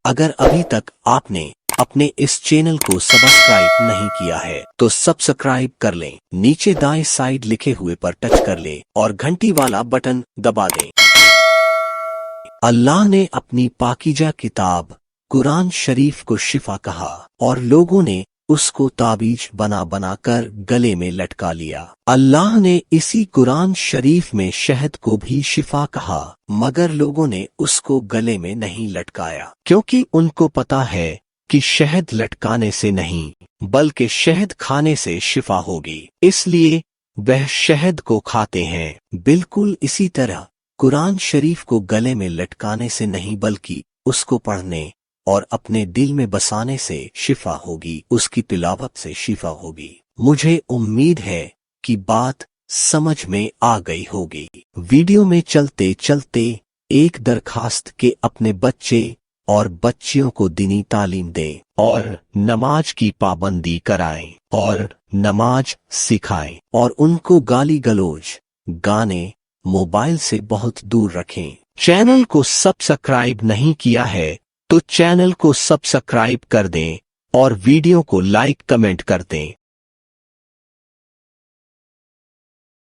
अगर अभी तक आपने अपने इस चैनल को सब्सक्राइब नहीं किया है तो सब्सक्राइब कर लें, नीचे दाएं साइड लिखे हुए पर टच कर लें और घंटी वाला बटन दबा दें। अल्लाह ने अपनी पाकीजा किताब कुरान शरीफ को शिफा कहा और लोगों ने उसको ताबीज बना बना कर गले में लटका लिया। अल्लाह ने इसी कुरान शरीफ में शहद को भी शिफा कहा, मगर लोगों ने उसको गले में नहीं लटकाया, क्योंकि उनको पता है कि शहद लटकाने से नहीं बल्कि शहद खाने से शिफा होगी, इसलिए वह शहद को खाते हैं। बिल्कुल इसी तरह कुरान शरीफ को गले में लटकाने से नहीं बल्कि उसको पढ़ने और अपने दिल में बसाने से शिफा होगी, उसकी तिलावत से शिफा होगी। मुझे उम्मीद है कि बात समझ में आ गई होगी। वीडियो में चलते चलते एक दरखास्त के अपने बच्चे और बच्चियों को दीनी तालीम दें और नमाज की पाबंदी कराएं और नमाज सिखाएं और उनको गाली गलौज, गाने, मोबाइल से बहुत दूर रखें। चैनल को सब्सक्राइब नहीं किया है तो चैनल को सब्सक्राइब कर दें और वीडियो को लाइक कमेंट कर दें।